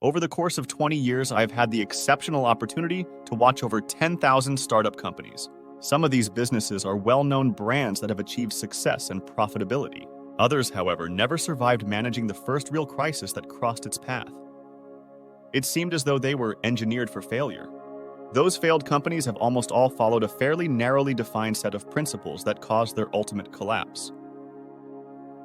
Over the course of 20 years, I've had the exceptional opportunity to watch over 10,000 startup companies. Some of these businesses are well-known brands that have achieved success and profitability. Others, however, never survived managing the first real crisis that crossed its path. It seemed as though they were engineered for failure. Those failed companies have almost all followed a fairly narrowly defined set of principles that caused their ultimate collapse.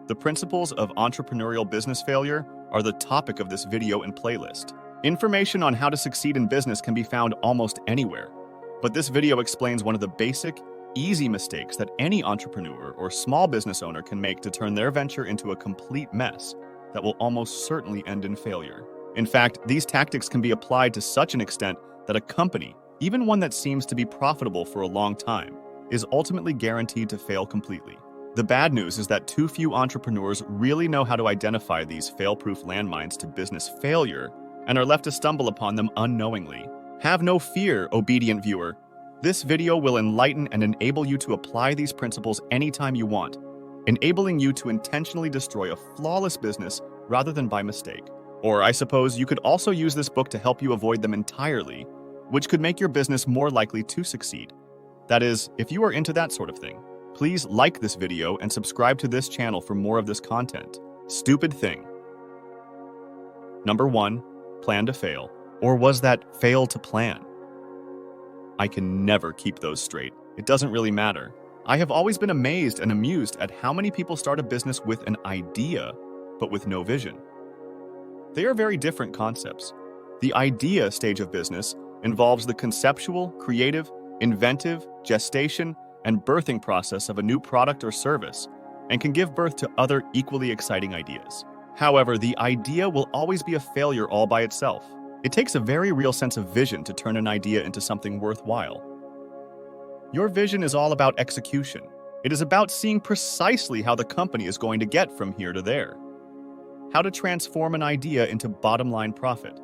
The principles of entrepreneurial business failure are the topic of this video and playlist. Information on how to succeed in business can be found almost anywhere, but this video explains one of the basic, easy mistakes that any entrepreneur or small business owner can make to turn their venture into a complete mess that will almost certainly end in failure. In fact, these tactics can be applied to such an extent that a company, even one that seems to be profitable for a long time, is ultimately guaranteed to fail completely. The bad news is that too few entrepreneurs really know how to identify these fail-proof landmines to business failure and are left to stumble upon them unknowingly. Have no fear, obedient viewer. This video will enlighten and enable you to apply these principles anytime you want, enabling you to intentionally destroy a flawless business rather than by mistake. Or I suppose you could also use this book to help you avoid them entirely, which could make your business more likely to succeed. That is, if you are into that sort of thing. Please like this video and subscribe to this channel for more of this content. Stupid thing. Number 1. Plan to fail. Or was that fail to plan? I can never keep those straight. It doesn't really matter. I have always been amazed and amused at how many people start a business with an idea, but with no vision. They are very different concepts. The idea stage of business involves the conceptual, creative, inventive, gestation, and birthing process of a new product or service, and can give birth to other equally exciting ideas. However, the idea will always be a failure all by itself. It takes a very real sense of vision to turn an idea into something worthwhile. Your vision is all about execution. It is about seeing precisely how the company is going to get from here to there. How to transform an idea into bottom-line profit.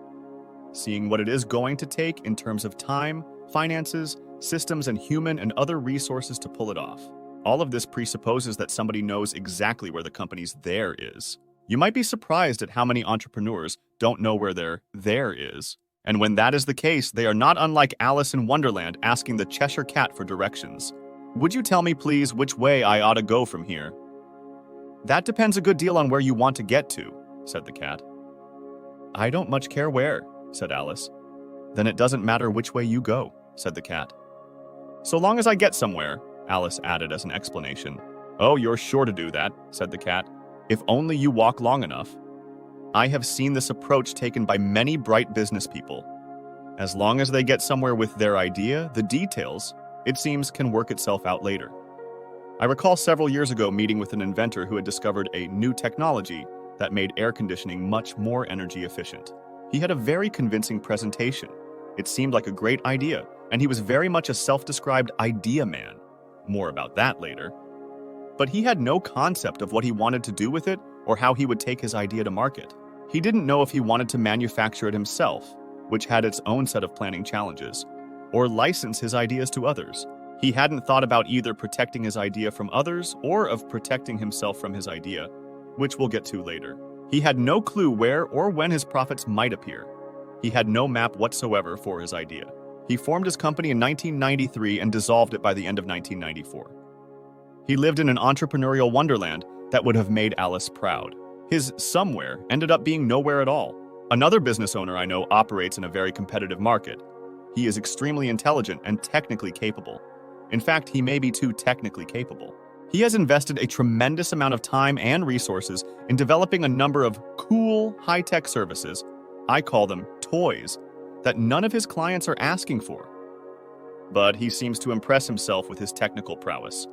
Seeing what it is going to take in terms of time, finances, systems, and human and other resources to pull it off. All of this presupposes that somebody knows exactly where the company's there is. You might be surprised at how many entrepreneurs don't know where their there is. And when that is the case, they are not unlike Alice in Wonderland asking the Cheshire Cat for directions. Would you tell me, please, which way I ought to go from here? That depends a good deal on where you want to get to, said the cat. I don't much care where, said Alice. Then it doesn't matter which way you go, said the cat. So long as I get somewhere, Alice added as an explanation. Oh, you're sure to do that, said the cat. If only you walk long enough. I have seen this approach taken by many bright business people. As long as they get somewhere with their idea, the details, it seems, can work itself out later. I recall several years ago meeting with an inventor who had discovered a new technology that made air conditioning much more energy efficient. He had a very convincing presentation. It seemed like a great idea, and he was very much a self-described idea man. More about that later. But he had no concept of what he wanted to do with it or how he would take his idea to market. He didn't know if he wanted to manufacture it himself, which had its own set of planning challenges, or license his ideas to others. He hadn't thought about either protecting his idea from others or of protecting himself from his idea, which we'll get to later. He had no clue where or when his profits might appear. He had no map whatsoever for his idea. He formed his company in 1993 and dissolved it by the end of 1994. He lived in an entrepreneurial wonderland that would have made Alice proud. His somewhere ended up being nowhere at all. Another business owner I know operates in a very competitive market. He is extremely intelligent and technically capable. In fact, he may be too technically capable. He has invested a tremendous amount of time and resources in developing a number of cool, high-tech services, I call them toys, that none of his clients are asking for. But he seems to impress himself with his technical prowess.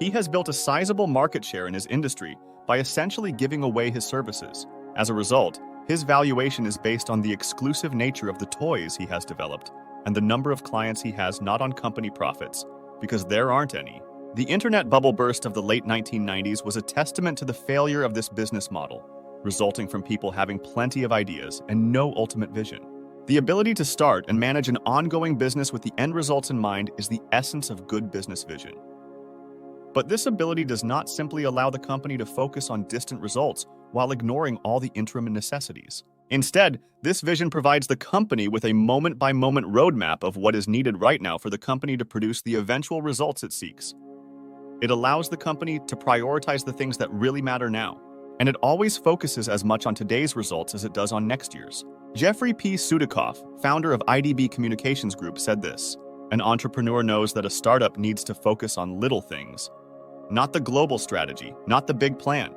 He has built a sizable market share in his industry by essentially giving away his services. As a result, his valuation is based on the exclusive nature of the toys he has developed and the number of clients he has, not on company profits, because there aren't any. The internet bubble burst of the late 1990s was a testament to the failure of this business model, resulting from people having plenty of ideas and no ultimate vision. The ability to start and manage an ongoing business with the end results in mind is the essence of good business vision. But this ability does not simply allow the company to focus on distant results while ignoring all the interim necessities. Instead, this vision provides the company with a moment-by-moment roadmap of what is needed right now for the company to produce the eventual results it seeks. It allows the company to prioritize the things that really matter now, and it always focuses as much on today's results as it does on next year's. Jeffrey P. Sudikoff, founder of IDB Communications Group, said this: "An entrepreneur knows that a startup needs to focus on little things, not the global strategy, not the big plan.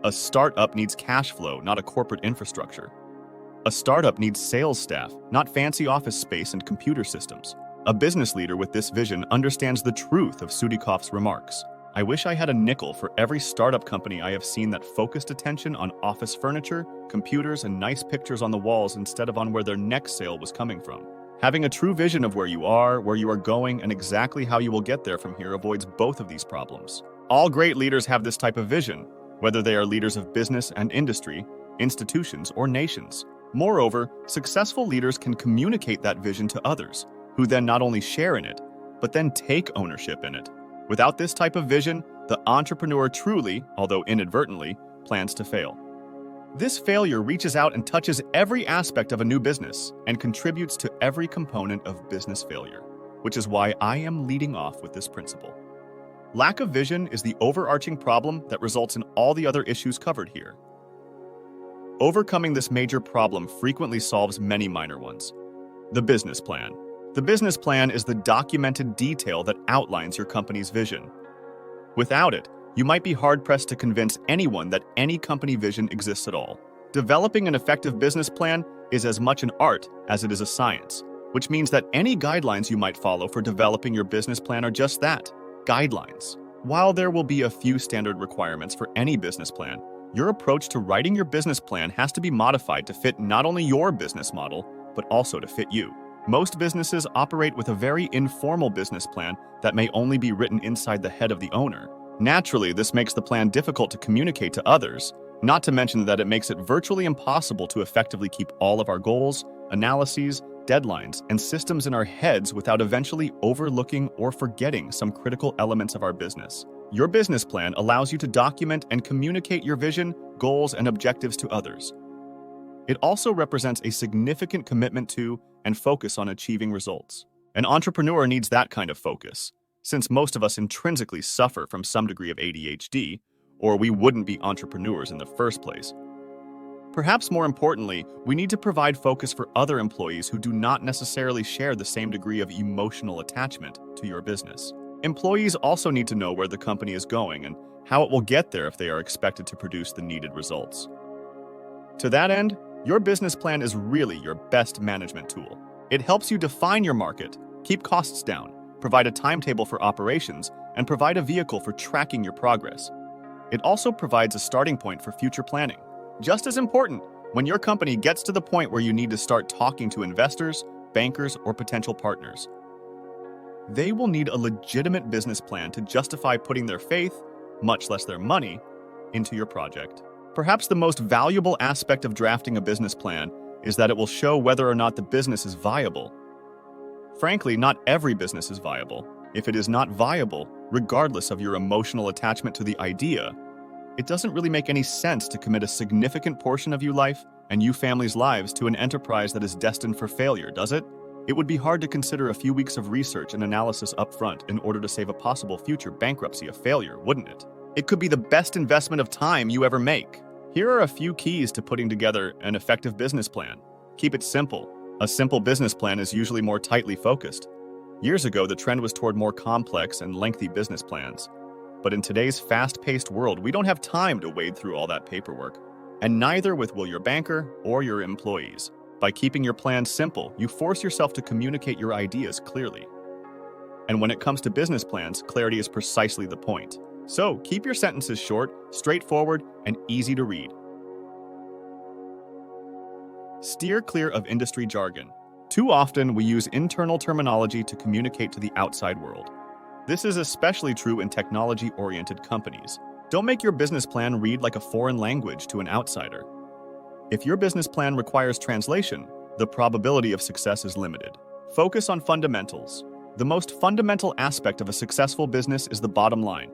A startup needs cash flow, not a corporate infrastructure. A startup needs sales staff, not fancy office space and computer systems." A business leader with this vision understands the truth of Sudikoff's remarks. "I wish I had a nickel for every startup company I have seen that focused attention on office furniture, computers, and nice pictures on the walls instead of on where their next sale was coming from." Having a true vision of where you are going, and exactly how you will get there from here avoids both of these problems. All great leaders have this type of vision, whether they are leaders of business and industry, institutions, or nations. Moreover, successful leaders can communicate that vision to others, who then not only share in it, but then take ownership in it. Without this type of vision, the entrepreneur truly, although inadvertently, plans to fail. This failure reaches out and touches every aspect of a new business and contributes to every component of business failure, which is why I am leading off with this principle. Lack of vision is the overarching problem that results in all the other issues covered here. Overcoming this major problem frequently solves many minor ones. The business plan. The business plan is the documented detail that outlines your company's vision. Without it, you might be hard-pressed to convince anyone that any company vision exists at all. Developing an effective business plan is as much an art as it is a science, which means that any guidelines you might follow for developing your business plan are just that, guidelines. While there will be a few standard requirements for any business plan, your approach to writing your business plan has to be modified to fit not only your business model, but also to fit you. Most businesses operate with a very informal business plan that may only be written inside the head of the owner. Naturally, this makes the plan difficult to communicate to others, not to mention that it makes it virtually impossible to effectively keep all of our goals, analyses, deadlines, and systems in our heads without eventually overlooking or forgetting some critical elements of our business. Your business plan allows you to document and communicate your vision, goals, and objectives to others. It also represents a significant commitment to and focus on achieving results. An entrepreneur needs that kind of focus, since most of us intrinsically suffer from some degree of ADHD, or we wouldn't be entrepreneurs in the first place. Perhaps more importantly, we need to provide focus for other employees who do not necessarily share the same degree of emotional attachment to your business. Employees also need to know where the company is going and how it will get there if they are expected to produce the needed results. To that end, your business plan is really your best management tool. It helps you define your market, keep costs down, provide a timetable for operations, and provide a vehicle for tracking your progress. It also provides a starting point for future planning. Just as important, when your company gets to the point where you need to start talking to investors, bankers, or potential partners, they will need a legitimate business plan to justify putting their faith, much less their money, into your project. Perhaps the most valuable aspect of drafting a business plan is that it will show whether or not the business is viable. Frankly, not every business is viable. If it is not viable, regardless of your emotional attachment to the idea, it doesn't really make any sense to commit a significant portion of your life and you families' lives to an enterprise that is destined for failure, does it? It would be hard to consider a few weeks of research and analysis up front in order to save a possible future bankruptcy of failure, wouldn't it? It could be the best investment of time you ever make. Here are a few keys to putting together an effective business plan. Keep it simple. A simple business plan is usually more tightly focused. Years ago, the trend was toward more complex and lengthy business plans. But in today's fast-paced world, we don't have time to wade through all that paperwork. And neither will your banker or your employees. By keeping your plan simple, you force yourself to communicate your ideas clearly. And when it comes to business plans, clarity is precisely the point. So, keep your sentences short, straightforward, and easy to read. Steer clear of industry jargon. Too often, we use internal terminology to communicate to the outside world. This is especially true in technology-oriented companies. Don't make your business plan read like a foreign language to an outsider. If your business plan requires translation, the probability of success is limited. Focus on fundamentals. The most fundamental aspect of a successful business is the bottom line.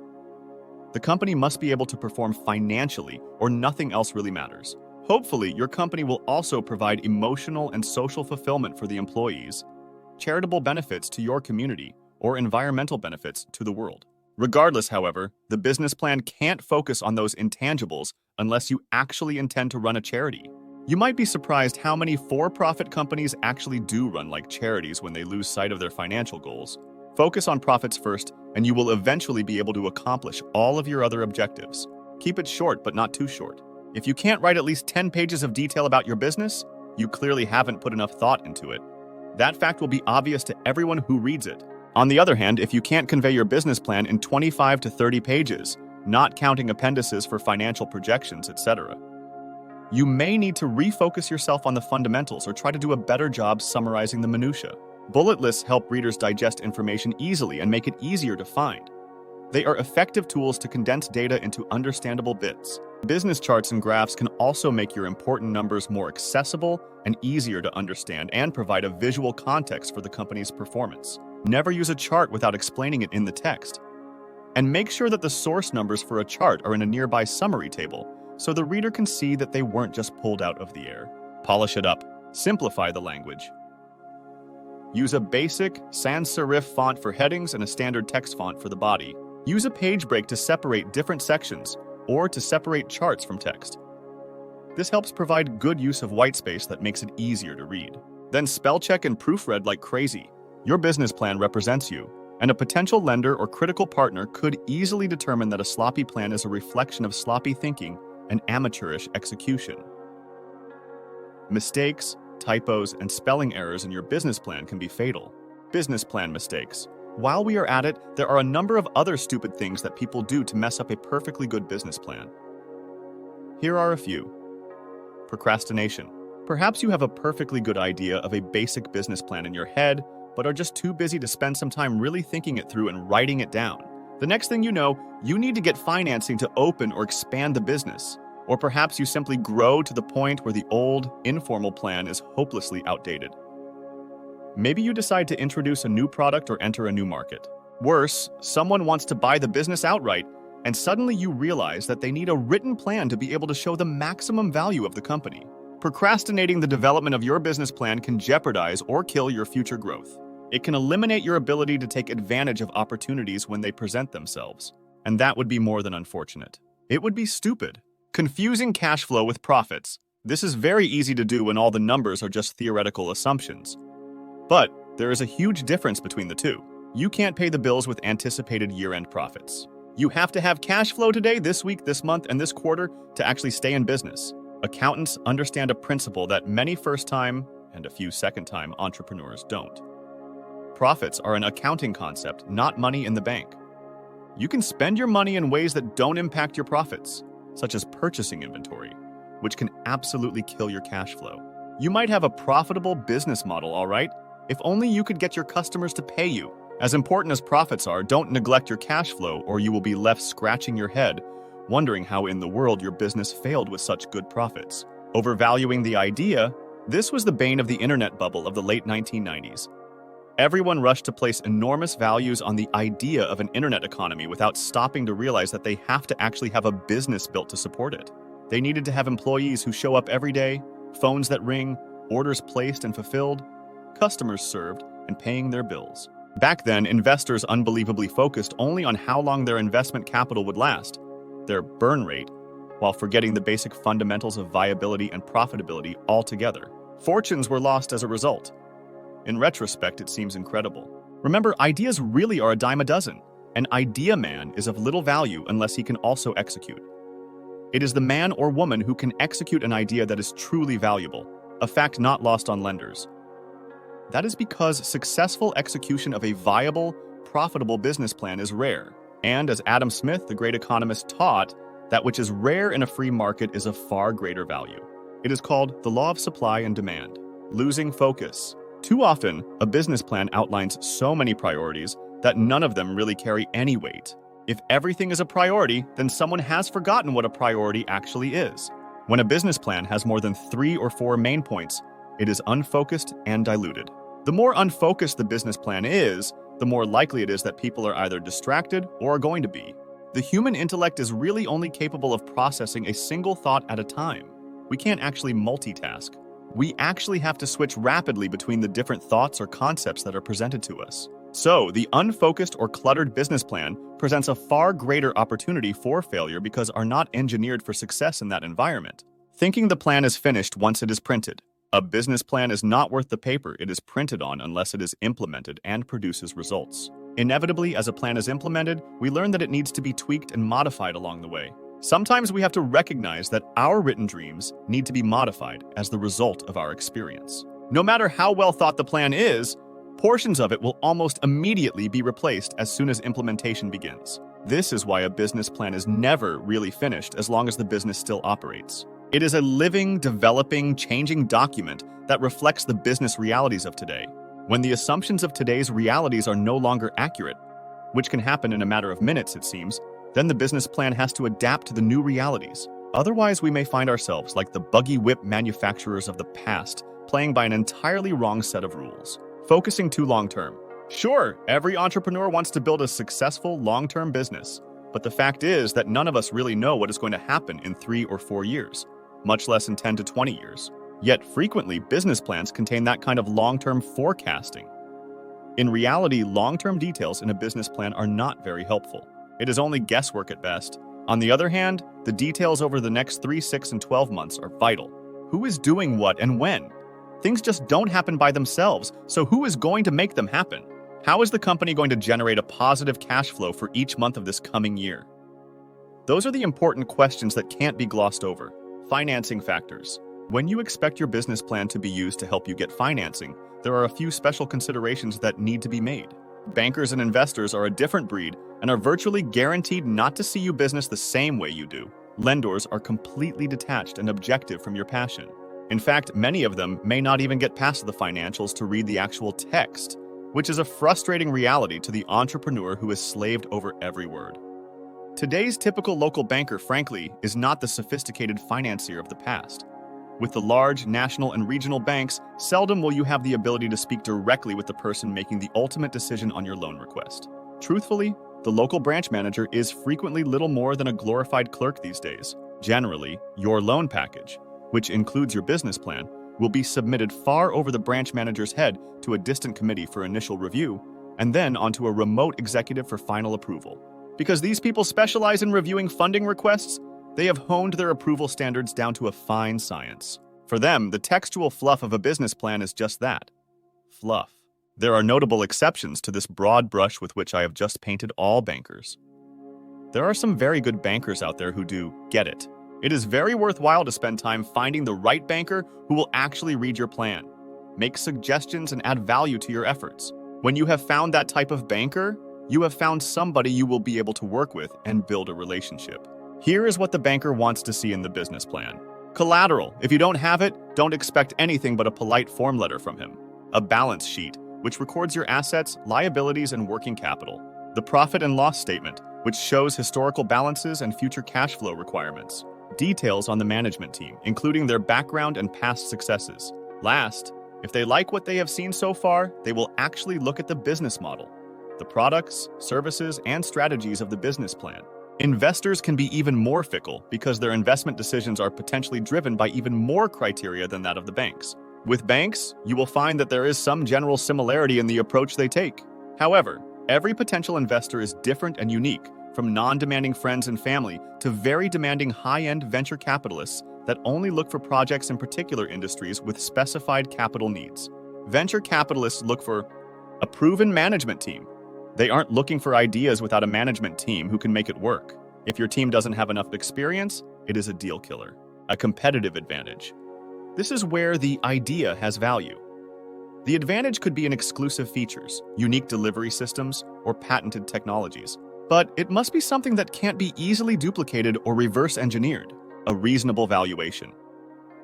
The company must be able to perform financially, or nothing else really matters. Hopefully, your company will also provide emotional and social fulfillment for the employees, charitable benefits to your community, or environmental benefits to the world. Regardless, however, the business plan can't focus on those intangibles unless you actually intend to run a charity. You might be surprised how many for-profit companies actually do run like charities when they lose sight of their financial goals. Focus on profits first, and you will eventually be able to accomplish all of your other objectives. Keep it short, but not too short. If you can't write at least 10 pages of detail about your business, you clearly haven't put enough thought into it. That fact will be obvious to everyone who reads it. On the other hand, if you can't convey your business plan in 25 to 30 pages, not counting appendices for financial projections, etc., you may need to refocus yourself on the fundamentals or try to do a better job summarizing the minutiae. Bullet lists help readers digest information easily and make it easier to find. They are effective tools to condense data into understandable bits. Business charts and graphs can also make your important numbers more accessible and easier to understand and provide a visual context for the company's performance. Never use a chart without explaining it in the text. And make sure that the source numbers for a chart are in a nearby summary table, so the reader can see that they weren't just pulled out of the air. Polish it up. Simplify the language. Use a basic sans serif font for headings and a standard text font for the body. Use a page break to separate different sections or to separate charts from text. This helps provide good use of white space that makes it easier to read. Then spell check and proofread like crazy. Your business plan represents you, and a potential lender or critical partner could easily determine that a sloppy plan is a reflection of sloppy thinking and amateurish execution. Mistakes, typos, and spelling errors in your business plan can be fatal. Business plan mistakes. While we are at it, there are a number of other stupid things that people do to mess up a perfectly good business plan. Here are a few. Procrastination. Perhaps you have a perfectly good idea of a basic business plan in your head, but are just too busy to spend some time really thinking it through and writing it down. The next thing you know, you need to get financing to open or expand the business. Or perhaps you simply grow to the point where the old, informal plan is hopelessly outdated. Maybe you decide to introduce a new product or enter a new market. Worse, someone wants to buy the business outright, and suddenly you realize that they need a written plan to be able to show the maximum value of the company. Procrastinating the development of your business plan can jeopardize or kill your future growth. It can eliminate your ability to take advantage of opportunities when they present themselves. And that would be more than unfortunate. It would be stupid. Confusing cash flow with profits. This is very easy to do when all the numbers are just theoretical assumptions. But there is a huge difference between the two. You can't pay the bills with anticipated year-end profits. You have to have cash flow today, this week, this month, and this quarter to actually stay in business. Accountants understand a principle that many first-time and a few second-time entrepreneurs don't. Profits are an accounting concept, not money in the bank. You can spend your money in ways that don't impact your profits, such as purchasing inventory, which can absolutely kill your cash flow. You might have a profitable business model, all right? If only you could get your customers to pay you. As important as profits are, don't neglect your cash flow or you will be left scratching your head, wondering how in the world your business failed with such good profits. Overvaluing the idea, this was the bane of the internet bubble of the late 1990s. Everyone rushed to place enormous values on the idea of an internet economy without stopping to realize that they have to actually have a business built to support it. They needed to have employees who show up every day, phones that ring, orders placed and fulfilled, customers served, and paying their bills. Back then, investors unbelievably focused only on how long their investment capital would last, their burn rate, while forgetting the basic fundamentals of viability and profitability altogether. Fortunes were lost as a result. In retrospect, it seems incredible. Remember, ideas really are a dime a dozen. An idea man is of little value unless he can also execute. It is the man or woman who can execute an idea that is truly valuable, a fact not lost on lenders. That is because successful execution of a viable, profitable business plan is rare. And as Adam Smith, the great economist, taught, that which is rare in a free market is of far greater value. It is called the law of supply and demand. Losing focus. Too often, a business plan outlines so many priorities that none of them really carry any weight. If everything is a priority, then someone has forgotten what a priority actually is. When a business plan has more than 3 or 4 main points, it is unfocused and diluted. The more unfocused the business plan is, the more likely it is that people are either distracted or are going to be. The human intellect is really only capable of processing a single thought at a time. we can't actually multitask. We actually have to switch rapidly between the different thoughts or concepts that are presented to us. So, the unfocused or cluttered business plan presents a far greater opportunity for failure because are not engineered for success in that environment. Thinking the plan is finished once it is printed. A business plan is not worth the paper it is printed on unless it is implemented and produces results. Inevitably, as a plan is implemented, we learn that it needs to be tweaked and modified along the way. Sometimes we have to recognize that our written dreams need to be modified as the result of our experience. No matter how well thought the plan is, portions of it will almost immediately be replaced as soon as implementation begins. This is why a business plan is never really finished as long as the business still operates. It is a living, developing, changing document that reflects the business realities of today. When the assumptions of today's realities are no longer accurate, which can happen in a matter of minutes, it seems, then the business plan has to adapt to the new realities. Otherwise, we may find ourselves like the buggy whip manufacturers of the past, playing by an entirely wrong set of rules. Focusing too long-term. Sure, every entrepreneur wants to build a successful long-term business, but the fact is that none of us really know what is going to happen in 3 or 4 years, much less in 10 to 20 years. Yet frequently, business plans contain that kind of long-term forecasting. In reality, long-term details in a business plan are not very helpful. It is only guesswork at best. On the other hand, the details over the next 3, 6, and 12 months are vital. Who is doing what and when? Things just don't happen by themselves, so who is going to make them happen? How is the company going to generate a positive cash flow for each month of this coming year? Those are the important questions that can't be glossed over. Financing factors. When you expect your business plan to be used to help you get financing, there are a few special considerations that need to be made. Bankers and investors are a different breed and are virtually guaranteed not to see you business the same way you do. Lenders are completely detached and objective from your passion. In fact, many of them may not even get past the financials to read the actual text, which is a frustrating reality to the entrepreneur who is slaved over every word. Today's typical local banker, frankly, is not the sophisticated financier of the past. With the large national and regional banks, seldom will you have the ability to speak directly with the person making the ultimate decision on your loan request. Truthfully, the local branch manager is frequently little more than a glorified clerk these days. Generally, your loan package, which includes your business plan, will be submitted far over the branch manager's head to a distant committee for initial review, and then onto a remote executive for final approval. Because these people specialize in reviewing funding requests, they have honed their approval standards down to a fine science. For them, the textual fluff of a business plan is just that. Fluff. There are notable exceptions to this broad brush with which I have just painted all bankers. There are some very good bankers out there who do get it. It is very worthwhile to spend time finding the right banker who will actually read your plan, make suggestions, and add value to your efforts. When you have found that type of banker, you have found somebody you will be able to work with and build a relationship. Here is what the banker wants to see in the business plan. Collateral. If you don't have it, don't expect anything but a polite form letter from him. A balance sheet, which records your assets, liabilities, and working capital. The profit and loss statement, which shows historical balances and future cash flow requirements. Details on the management team, including their background and past successes. Last, if they like what they have seen so far, they will actually look at the business model, the products, services, and strategies of the business plan. Investors can be even more fickle because their investment decisions are potentially driven by even more criteria than that of the banks. With banks, you will find that there is some general similarity in the approach they take. However, every potential investor is different and unique, from non-demanding friends and family to very demanding high-end venture capitalists that only look for projects in particular industries with specified capital needs. Venture capitalists look for a proven management team. They aren't looking for ideas without a management team who can make it work. If your team doesn't have enough experience, it is a deal killer, a competitive advantage. This is where the idea has value. The advantage could be in exclusive features, unique delivery systems, or patented technologies. But it must be something that can't be easily duplicated or reverse engineered, a reasonable valuation.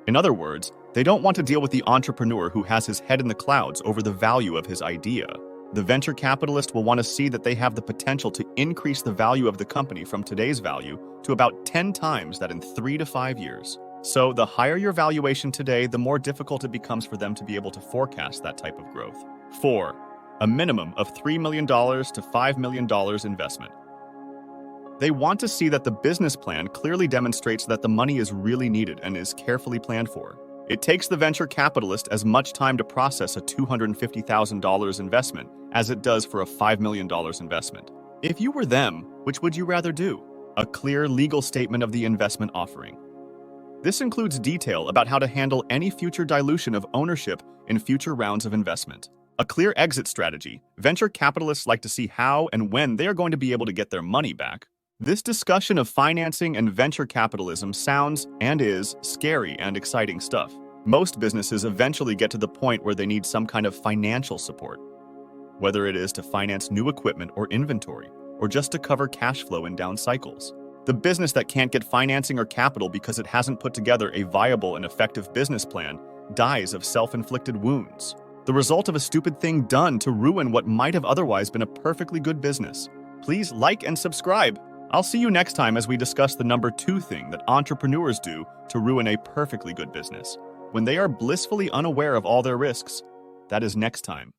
In other words, they don't want to deal with the entrepreneur who has his head in the clouds over the value of his idea. The venture capitalist will want to see that they have the potential to increase the value of the company from today's value to about 10 times that in 3 to 5 years. So the higher your valuation today, the more difficult it becomes for them to be able to forecast that type of growth. 4. A minimum of $3 million to $5 million investment. They want to see that the business plan clearly demonstrates that the money is really needed and is carefully planned for. It takes the venture capitalist as much time to process a $250,000 investment as it does for a $5 million investment. If you were them, which would you rather do? A clear legal statement of the investment offering. This includes detail about how to handle any future dilution of ownership in future rounds of investment. A clear exit strategy. Venture capitalists like to see how and when they are going to be able to get their money back. This discussion of financing and venture capitalism sounds and is scary and exciting stuff. Most businesses eventually get to the point where they need some kind of financial support, whether it is to finance new equipment or inventory, or just to cover cash flow in down cycles. The business that can't get financing or capital because it hasn't put together a viable and effective business plan dies of self-inflicted wounds, the result of a stupid thing done to ruin what might have otherwise been a perfectly good business. Please like and subscribe. I'll see you next time as we discuss the number 2 thing that entrepreneurs do to ruin a perfectly good business, when they are blissfully unaware of all their risks. That is next time.